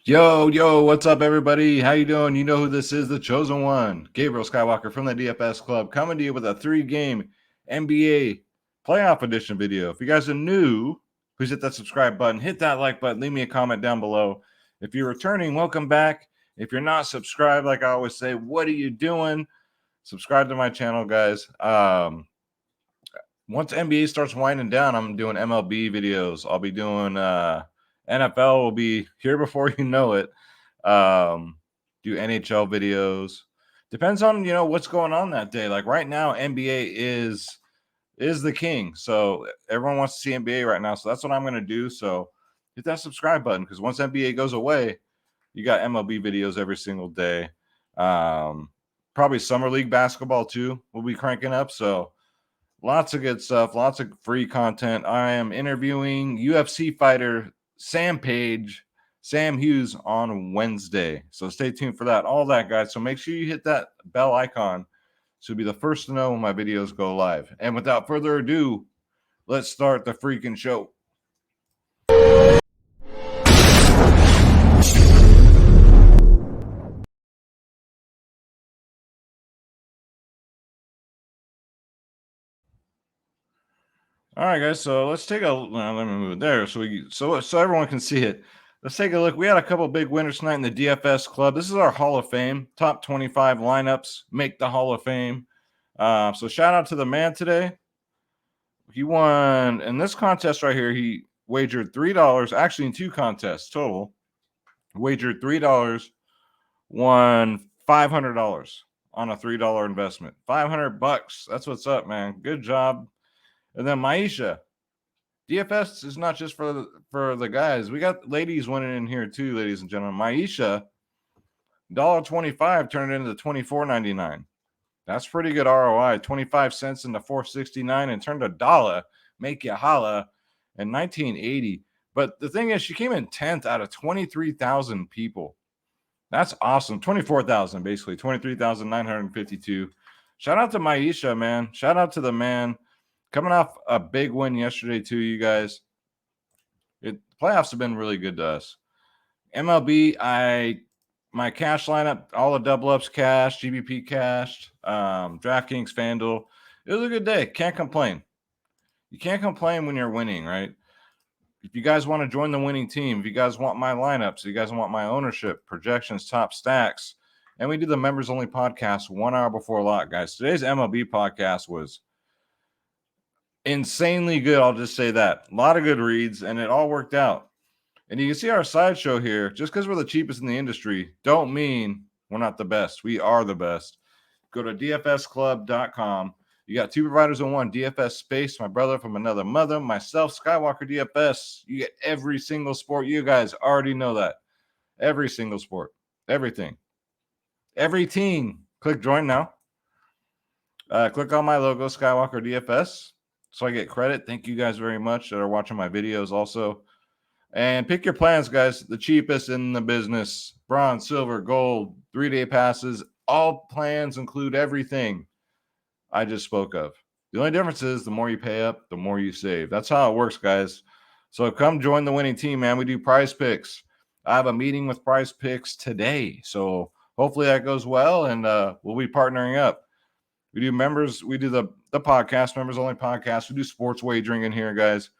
Yo, what's up, everybody? How you doing? You know who this is, the chosen one, Gabriel Skywalker from the DFS Club, coming to you with a 3-game NBA playoff edition video. If you guys are new, please hit that subscribe button, hit that like button, leave me a comment down below. If you're returning, welcome back. If you're not subscribed, like I always say, what are you doing? Subscribe to my channel, guys. Once NBA starts winding down, I'm doing MLB videos. I'll be doing NFL will be here before you know it. Do NHL videos. Depends on what's going on that day. Like right now, NBA is the king. So everyone wants to see NBA right now. So that's what I'm gonna do. So hit that subscribe button because once NBA goes away, you got MLB videos every single day. Probably summer league basketball too. We'll be cranking up. So lots of good stuff, lots of free content. I am interviewing UFC fighter Sam Hughes on Wednesday. So stay tuned for that. All that, guys. So make sure you hit that bell icon so you'll be the first to know when my videos go live. And without further ado, let's start the freaking show. All right, guys. So let's take a. Let me move it there so everyone can see it. Let's take a look. We had a couple big winners tonight in the DFS Club. This is our Hall of Fame top 25 lineups. Make the Hall of Fame. So shout out to the man today. He won in this contest right here. He wagered $3. Actually, in 2 contests total. Wagered $3. Won $500 on a $3 investment. $500. That's what's up, man. Good job. And then Maisha. DFS is not just for the guys. We got ladies winning in here too, ladies and gentlemen. Maisha, $1.25 turned into $24.99. That's pretty good ROI. 25 cents into $4.69 and turned $1. Make you holla in 1980. But the thing is, she came in 10th out of 23,000 people. That's awesome. 24,000 basically. 23,952. Shout out to Maisha, man. Shout out to the man. Coming off a big win yesterday, too, you guys. Playoffs have been really good to us. MLB, my cash lineup, all the double ups cashed, GBP cashed, DraftKings Fanduel. It was a good day. Can't complain. You can't complain when you're winning, right? If you guys want to join the winning team, if you guys want my lineups, if you guys want my ownership, projections, top stacks, and we do the members only podcast 1 hour before lock, guys. Today's MLB podcast was insanely good. I'll just say that. A lot of good reads, and it all worked out. And you can see our sideshow here. Just because we're the cheapest in the industry, don't mean we're not the best. We are the best. Go to dfsclub.com. You got 2 providers in one. DFS Space, my brother from another mother, myself, Skywalker DFS. You get every single sport. You guys already know that. Every single sport. Everything. Every team. Click join now. Click on my logo, Skywalker DFS. So I get credit. Thank you guys very much that are watching my videos also. And pick your plans, guys. The cheapest in the business. Bronze, silver, gold, 3-day passes. All plans include everything I just spoke of. The only difference is the more you pay up, the more you save. That's how it works, guys. So come join the winning team, man. We do prize picks. I have a meeting with prize picks today. So hopefully that goes well, and we'll be partnering up. We do members. We do the podcast, members only podcast. We do sports wagering in here, guys.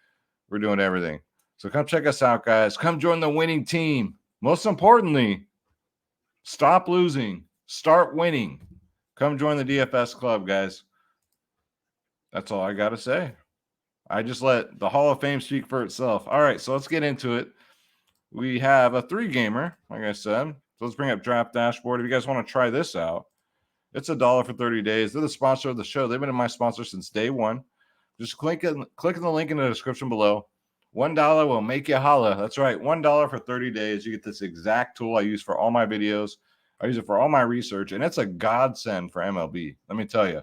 We're doing everything. So come check us out, guys. Come join the winning team. Most importantly, stop losing. Start winning. Come join the DFS Club, guys. That's all I got to say. I just let the Hall of Fame speak for itself. All right, so let's get into it. We have a 3-gamer, like I said. So let's bring up Draft Dashboard. If you guys want to try this out, it's $1 for 30 days. They're the sponsor of the show. They've been my sponsor since day one. Just click on the link in the description below. $1 will make you holla. That's right. $1 for 30 days. You get this exact tool I use for all my videos. I use it for all my research, and it's a godsend for MLB. Let me tell you.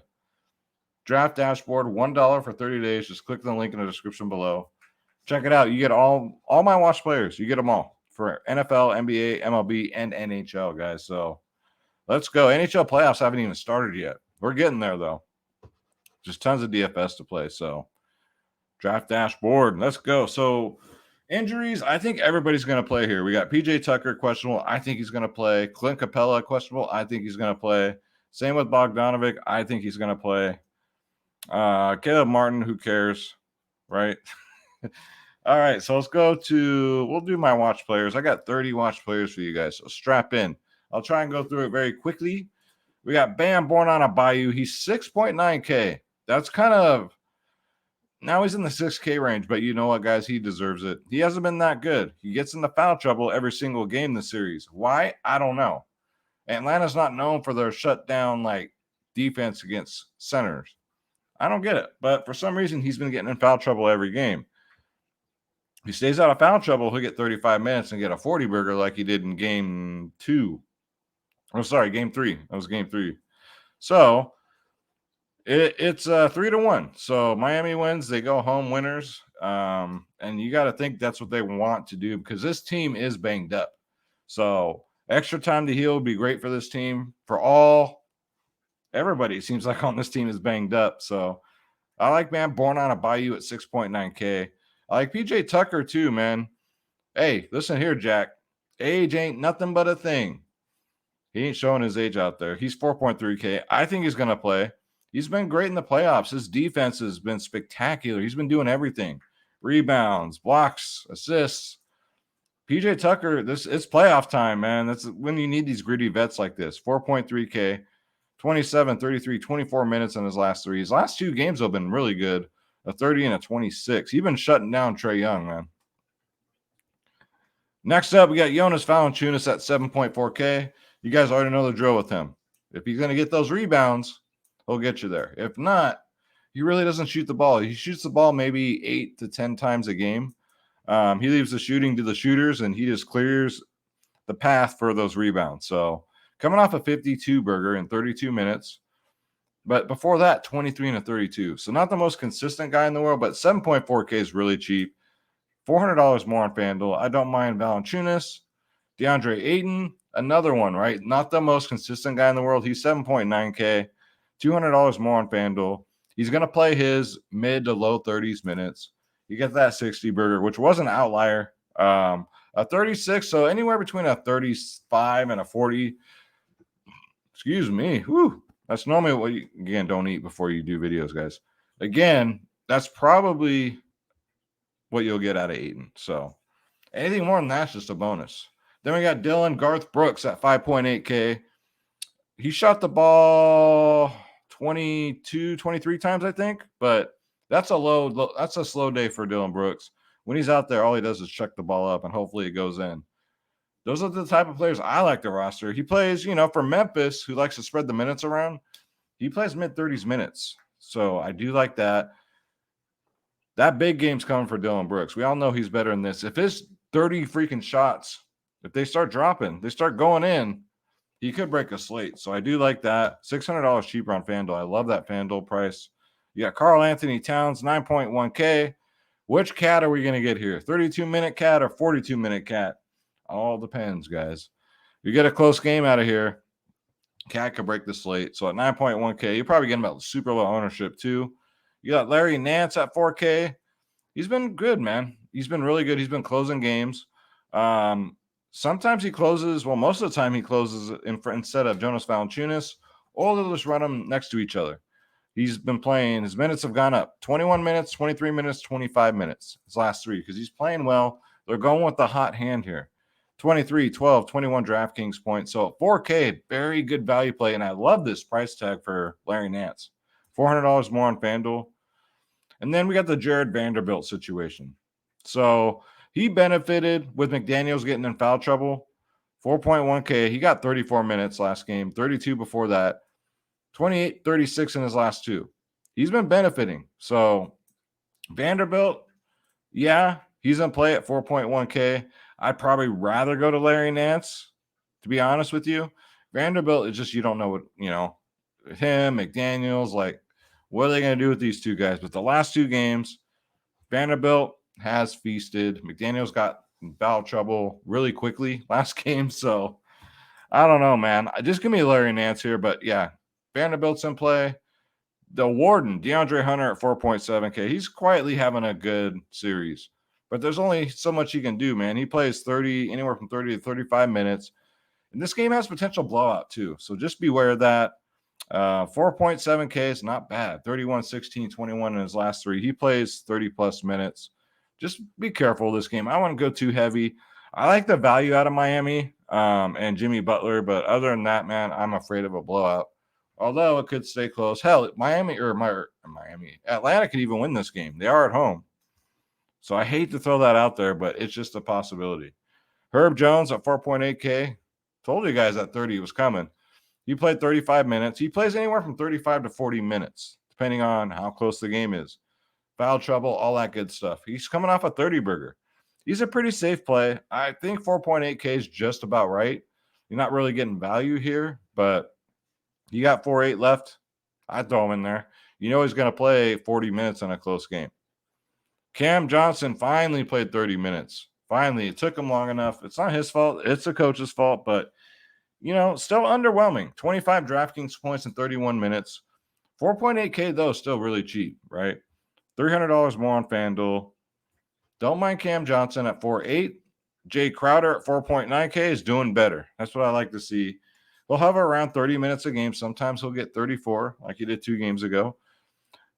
Draft Dashboard, $1 for 30 days. Just click the link in the description below. Check it out. You get all my watch players. You get them all for NFL, NBA, MLB, and NHL, guys. So let's go. NHL playoffs haven't even started yet. We're getting there, though. Just tons of DFS to play. So Draft Dashboard. Let's go. So Injuries, I think everybody's going to play here. We got PJ Tucker, questionable. I think he's going to play. Clint Capella, questionable. I think he's going to play. Same with Bogdanovic. I think he's going to play. Caleb Martin, who cares, right? All right, so let's go to, we'll do my watch players. I got 30 watch players for you guys, so strap in. I'll try and go through it very quickly. We got Bam born on a Bayou. He's 6.9K. That's kind of, now he's in the 6K range, but you know what, guys? He deserves it. He hasn't been that good. He gets into foul trouble every single game this series. Why? I don't know. Atlanta's not known for their shutdown like defense against centers. I don't get it, but for some reason, he's been getting in foul trouble every game. If he stays out of foul trouble, he'll get 35 minutes and get a 40 burger like he did in game 2. Oh, sorry, game 3. That was game 3. So it's 3-1. So Miami wins. They go home winners. And you got to think that's what they want to do because this team is banged up. So extra time to heal would be great for this team. Everybody, it seems like on this team is banged up. So I like, man, born on a Bayou at 6.9K. I like PJ Tucker too, man. Hey, listen here, Jack. Age ain't nothing but a thing. He ain't showing his age out there. He's 4.3K. I think he's going to play. He's been great in the playoffs. His defense has been spectacular. He's been doing everything. Rebounds, blocks, assists. PJ Tucker, it's playoff time, man. That's when you need these gritty vets like this. 4.3K, 27, 33, 24 minutes in his last 3. His last 2 games have been really good. A 30 and a 26. He's been shutting down Trae Young, man. Next up, we got Jonas, Fallon, Tunis at 7.4K. You guys already know the drill with him. If he's going to get those rebounds, he'll get you there. If not, he really doesn't shoot the ball. He shoots the ball maybe 8 to 10 times a game. He leaves the shooting to the shooters, and he just clears the path for those rebounds. So coming off a 52 burger in 32 minutes. But before that, 23 and a 32. So not the most consistent guy in the world, but 7.4K is really cheap. $400 more on FanDuel. I don't mind Valanciunas. DeAndre Ayton, another one, right? Not the most consistent guy in the world. He's 7.9K. $200 more on FanDuel. He's going to play his mid to low 30s minutes. You get that 60 burger, which was an outlier. A 36, so anywhere between a 35 and a 40. Excuse me. Whew. That's normally what you, again, don't eat before you do videos, guys. Again, that's probably what you'll get out of Ayton. So anything more than that's just a bonus. Then we got Dylan Garth Brooks at 5.8K. He shot the ball 22, 23 times, I think, but that's a slow day for Dylan Brooks. When he's out there, all he does is check the ball up and hopefully it goes in. Those are the type of players I like to roster. He plays, for Memphis, who likes to spread the minutes around. He plays mid-30s minutes. So I do like that. That big game's coming for Dylan Brooks. We all know he's better than this. If his 30 freaking shots, if they start dropping, they start going in, he could break a slate. So I do like that. $600 cheaper on FanDuel. I love that FanDuel price. You got Karl Anthony Towns, 9.1K. Which cat are we going to get here? 32-minute cat or 42-minute cat? All depends, guys. You get a close game out of here, cat could break the slate. So at 9.1K, you're probably getting about super low ownership too. You got Larry Nance at 4K. He's been good, man. He's been really good. He's been closing games. Sometimes he closes. Well, most of the time he closes instead of Jonas Valanciunas, or they'll just run them next to each other. He's been playing. His minutes have gone up. 21 minutes, 23 minutes, 25 minutes. His last 3 because he's playing well. They're going with the hot hand here. 23, 12, 21 DraftKings points. So at 4K, very good value play. And I love this price tag for Larry Nance. $400 more on FanDuel. And then we got the Jared Vanderbilt situation. So he benefited with McDaniels getting in foul trouble. 4.1K. He got 34 minutes last game, 32 before that, 28, 36 in his last 2. He's been benefiting. So Vanderbilt, yeah, he's in play at 4.1K. I'd probably rather go to Larry Nance, to be honest with you. Vanderbilt is just, you don't know what, him, McDaniels, like, what are they going to do with these 2 guys? But the last 2 games, Vanderbilt has feasted. McDaniels got in foul trouble really quickly last game. So I don't know, man. Just give me Larry Nance here. But yeah, Vanderbilt's in play. The Warden, DeAndre Hunter at 4.7K. He's quietly having a good series. but there's only so much he can do, man. He plays anywhere from 30 to 35 minutes. And this game has potential blowout too. So just beware of that. 4.7K is not bad. 31, 16, 21 in his last 3. He plays 30 plus minutes. Just be careful this game. I wouldn't go too heavy. I like the value out of Miami and Jimmy Butler, but other than that, man, I'm afraid of a blowout. Although it could stay close. Hell, Atlanta could even win this game. They are at home. So I hate to throw that out there, but it's just a possibility. Herb Jones at 4.8K. Told you guys that 30 was coming. He played 35 minutes. He plays anywhere from 35 to 40 minutes, depending on how close the game is. Foul trouble, all that good stuff. He's coming off a 30-burger. He's a pretty safe play. I think 4.8K is just about right. You're not really getting value here, but you got 4.8 left. I'd throw him in there. You know he's going to play 40 minutes in a close game. Cam Johnson finally played 30 minutes. Finally, it took him long enough. It's not his fault. It's the coach's fault, but still underwhelming. 25 DraftKings points in 31 minutes. 4.8K, though, still really cheap, right? $300 more on FanDuel. Don't mind Cam Johnson at 4.8. Jay Crowder at 4.9K is doing better. That's what I like to see. He'll hover around 30 minutes a game. Sometimes he'll get 34, like he did 2 games ago.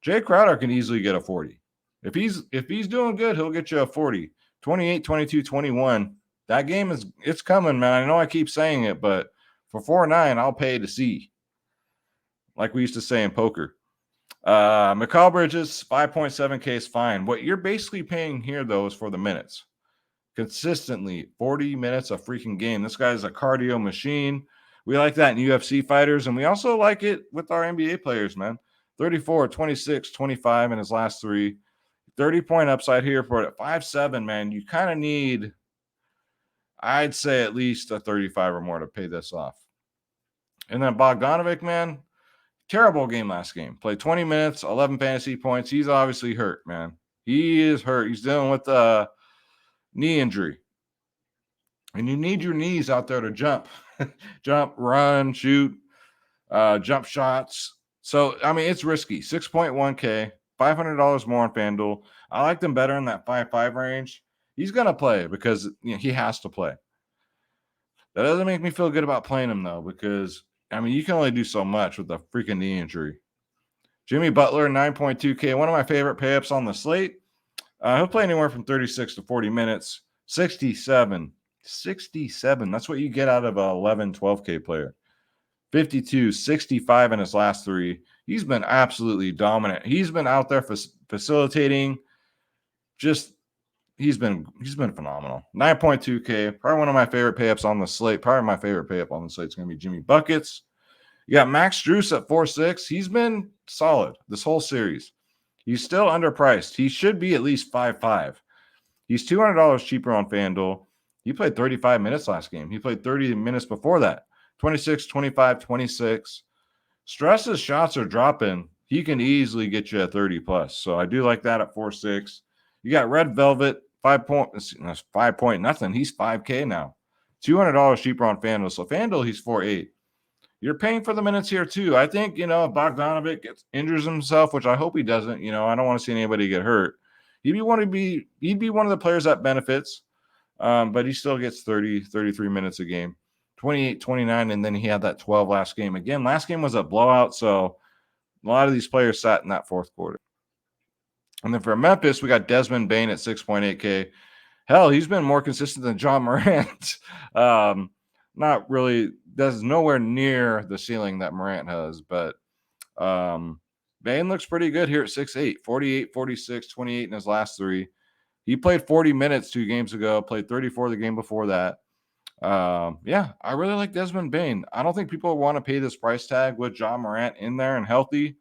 Jay Crowder can easily get a 40. If he's doing good, he'll get you a 40. 28, 22, 21. That game it's coming, man. I know I keep saying it, but for 4.9, I'll pay to see. Like we used to say in poker. Mikal Bridges, 5.7K is fine. What you're basically paying here, though, is for the minutes. Consistently, 40 minutes a freaking game. This guy's a cardio machine. We like that in UFC fighters, and we also like it with our NBA players, man. 34, 26, 25 in his last 3. 30-point upside here for it at 5.7, man. You kind of need, I'd say, at least a 35 or more to pay this off. And then Bogdanovic, man, terrible game last game. Played 20 minutes, 11 fantasy points. He's obviously hurt, man. He is hurt. He's dealing with a knee injury. And you need your knees out there to jump. Jump, run, shoot, jump shots. So, I mean, it's risky. 6.1K. $500 more on FanDuel. I like them better in that 5.5 range. He's going to play because he has to play. That doesn't make me feel good about playing him, though, because, I mean, you can only do so much with a freaking knee injury. Jimmy Butler, 9.2K. One of my favorite pay-ups on the slate. He'll play anywhere from 36 to 40 minutes. 67. That's what you get out of a 11, 12K player. 52, 65 in his last 3. He's been absolutely dominant. He's been out there facilitating. He's been phenomenal. 9.2K, probably one of my favorite payups on the slate. Probably my favorite payup on the slate is going to be Jimmy Buckets. You got Max Strus at 4.6. He's been solid this whole series. He's still underpriced. He should be at least 5.5. He's $200 cheaper on FanDuel. He played 35 minutes last game. He played 30 minutes before that. 26, 25, 26. Stress's shots are dropping. He can easily get you a 30 plus. So I do like that at 4.6. You got Red Velvet, 5 point nothing. He's 5K now. $200 cheaper on FanDuel. So FanDuel, he's 4.8. You're paying for the minutes here too. I think, if Bogdanovic injures himself, which I hope he doesn't, I don't want to see anybody get hurt. He'd be one of the players that benefits. But he still gets 30, 33 minutes a game. 28, 29, and then he had that 12 last game. Again, last game was a blowout, so a lot of these players sat in that fourth quarter. And then for Memphis, we got Desmond Bane at 6.8K. Hell, he's been more consistent than John Morant. Not really, that's nowhere near the ceiling that Morant has, but Bane looks pretty good here at 6.8, 48, 46, 28 in his last 3. He played 40 minutes 2 games ago, played 34 the game before that. I really like Desmond Bane. I don't think people want to pay this price tag with John Morant in there and healthy.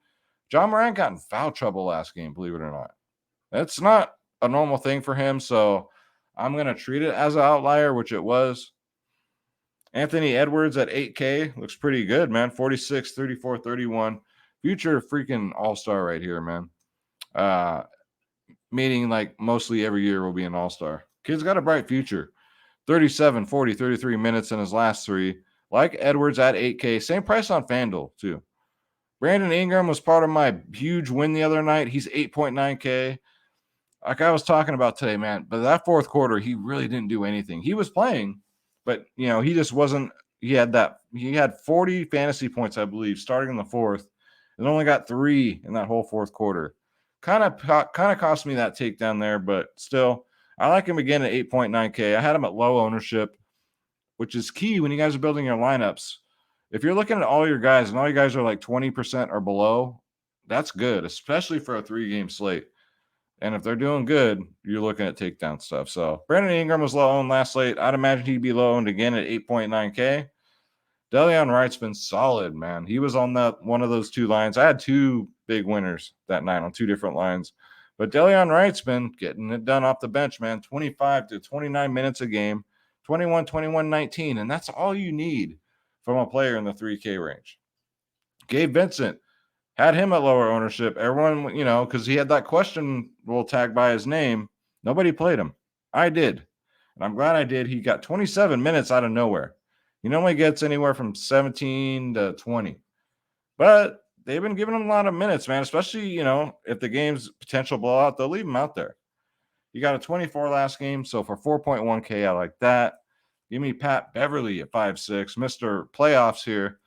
John Morant got in foul trouble last game, believe it or not. That's not a normal thing for him, so I'm going to treat it as an outlier, which it was. Anthony Edwards at 8K looks pretty good, man. 46, 34, 31. Future freaking all-star right here, man. Meaning like mostly every year will be an all-star. Kid's got a bright future. 37, 40, 33 minutes in his last 3. Like Edwards at 8K. Same price on FanDuel, too. Brandon Ingram was part of my huge win the other night. He's 8.9K. like I was talking about today, man, but that fourth quarter, he really didn't do anything. He was playing, but he just wasn't. He had 40 fantasy points, I believe, starting in the fourth, and only got 3 in that whole fourth quarter. Kind of cost me that takedown there, but still, I like him again at 8.9K. I had him at low ownership, which is key when you guys are building your lineups. If you're looking at all your guys and all you guys are like 20% or below, that's good, especially for a 3-game slate. And if they're doing good, you're looking at takedown stuff. So Brandon Ingram was low owned last slate. I'd imagine he'd be low owned again at 8.9K. Deleon Wright's been solid, man. He was on that one of those 2 lines. I had 2 big winners that night on 2 different lines. But Deleon Wright's been getting it done off the bench, man. 25 to 29 minutes a game, 21, 21, 19. And that's all you need from a player in the 3K range. Gabe Vincent, had him at lower ownership. Everyone, because he had that questionable tag by his name. Nobody played him. I did. And I'm glad I did. He got 27 minutes out of nowhere. He normally gets anywhere from 17 to 20. But they've been giving him a lot of minutes, man, especially, if the game's potential blowout, they'll leave him out there. He got a 24 last game, so for 4.1K, I like that. Give me Pat Beverly at 5.6, Mr. Playoffs here.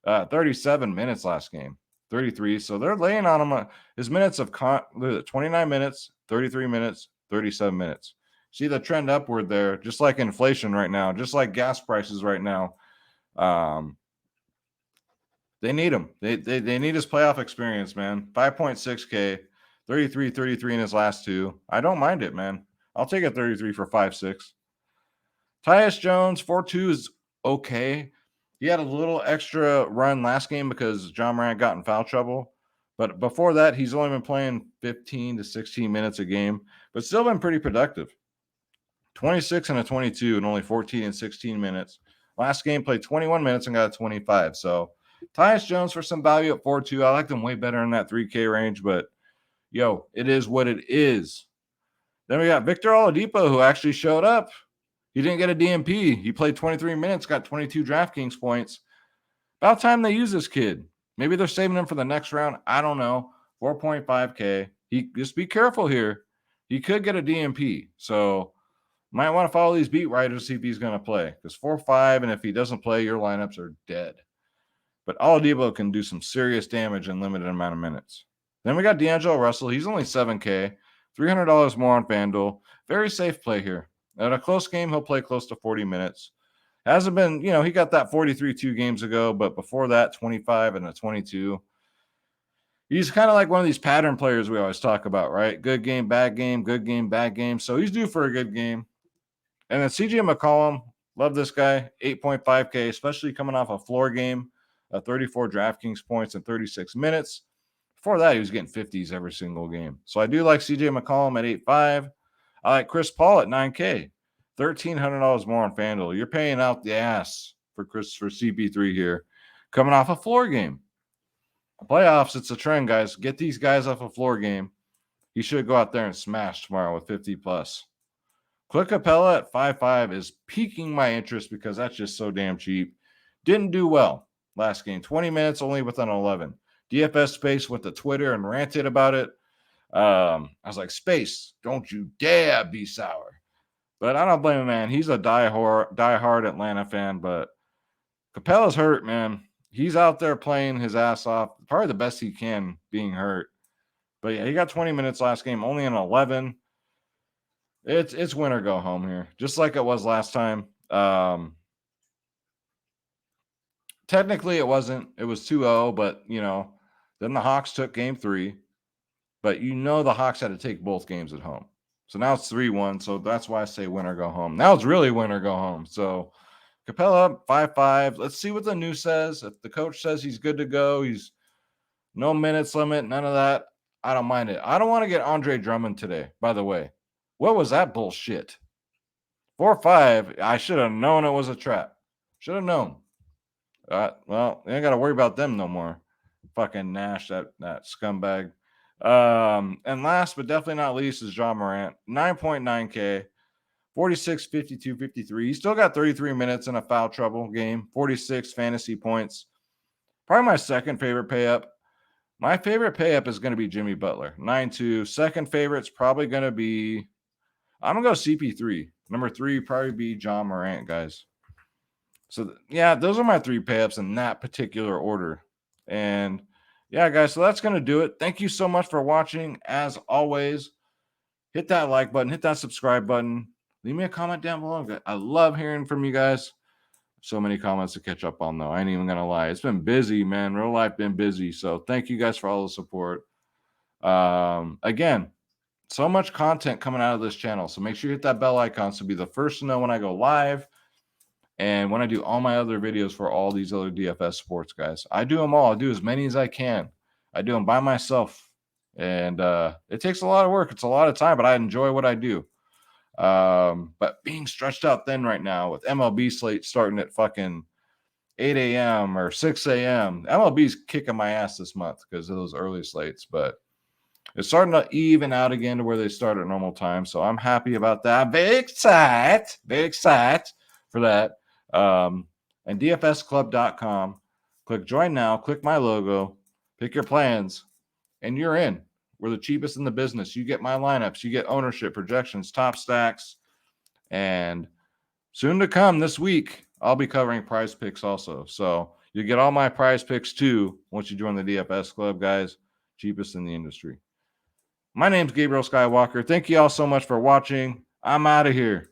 37 minutes last game. 33. So they're laying on him. His minutes of 29 minutes, 33 minutes, 37 minutes. See the trend upward there, just like inflation right now, just like gas prices right now. They need him. They need his playoff experience, man. 5.6K, 33 in his last 2. I don't mind it, man. I'll take a 33 for 5.6. Tyus Jones, 4.2 is okay. He had a little extra run last game because John Morant got in foul trouble. But before that, he's only been playing 15 to 16 minutes a game, but still been pretty productive. 26 and a 22 and only 14 and 16 minutes. Last game played 21 minutes and got a 25. So Tyus Jones for some value at 4.2. I liked him way better in that 3K range, but it is what it is. Then we got Victor Oladipo, who actually showed up. He didn't get a DMP. He played 23 minutes, got 22 DraftKings points. About time they use this kid. Maybe they're saving him for the next round. I don't know. 4.5K. Just be careful here. He could get a DMP. So might want to follow these beat writers to see if he's going to play. Because 4.5, and if he doesn't play, your lineups are dead. But Oladipo can do some serious damage in limited amount of minutes. Then we got D'Angelo Russell. He's only 7K. $300 more on FanDuel. Very safe play here. At a close game, he'll play close to 40 minutes. Hasn't been, he got that 43 2 games ago, but before that, 25 and a 22. He's kind of like one of these pattern players we always talk about, right? Good game, bad game, good game, bad game. So he's due for a good game. And then CJ McCollum, love this guy, 8.5K, especially coming off a floor game, 34 DraftKings points in 36 minutes. Before that, he was getting 50s every single game. So I do like CJ McCollum at 8.5. I like Chris Paul at 9K. $1,300 more on FanDuel. You're paying out the ass for CP3 here. Coming off a floor game. Playoffs, it's a trend, guys. Get these guys off a floor game. He should go out there and smash tomorrow with 50 plus. Clint Capella at 5.5 is piquing my interest because that's just so damn cheap. Didn't do well last game. 20 minutes only with an 11. DFS Space went to Twitter and ranted about it. I was like, Space, don't you dare be sour. But I don't blame him, man. He's a diehard Atlanta fan, but Capella's hurt, man. He's out there playing his ass off. Probably the best he can being hurt. But yeah, he got 20 minutes last game, only an 11. It's win or go home here, just like it was last time. Technically, it wasn't. It was 2-0, but, then the Hawks took game 3. But the Hawks had to take both games at home. So now it's 3-1. So that's why I say win or go home. Now it's really win or go home. So Capella, 5.5. Let's see what the news says. If the coach says he's good to go, he's no minutes limit, none of that, I don't mind it. I don't want to get Andre Drummond today, by the way. What was that bullshit? 4.5. I should have known it was a trap. Should have known. Well, you ain't got to worry about them no more. Fucking Nash, that scumbag. And last but definitely not least is John Morant, 9.9K, 46, 52, 53. He still got 33 minutes in a foul trouble game, 46 fantasy points. Probably my second favorite pay up. My favorite pay up is going to be Jimmy Butler, 9-2. Second favorite's probably going to be, I'm going to go CP3. Number 3 probably be John Morant, guys. So, yeah, those are my 3 pay ups in that particular order. And, yeah, guys, so that's going to do it. Thank you so much for watching. As always, hit that like button, hit that subscribe button. Leave me a comment down below. I love hearing from you guys. So many comments to catch up on, though. I ain't even going to lie. It's been busy, man. Real life been busy. So thank you guys for all the support. Again, so much content coming out of this channel. So make sure you hit that bell icon so be the first to know when I go live and when I do all my other videos for all these other DFS sports, guys. I do them all. I do as many as I can. I do them by myself. And it takes a lot of work. It's a lot of time, but I enjoy what I do. But being stretched out thin right now with MLB slate starting at fucking 8 a.m. or 6 a.m. MLB's kicking my ass this month because of those early slates, but it's starting to even out again to where they start at normal time. So I'm happy about that. Very excited for that. And DFSclub.com. Click join now, click my logo, pick your plans, and you're in. We're the cheapest in the business. You get my lineups, you get ownership, projections, top stacks, and soon to come this week, I'll be covering prize picks also. So you get all my prize picks too once you join the DFS Club, guys. Cheapest in the industry. My name's Gabriel Skywalker. Thank you all so much for watching. I'm out of here.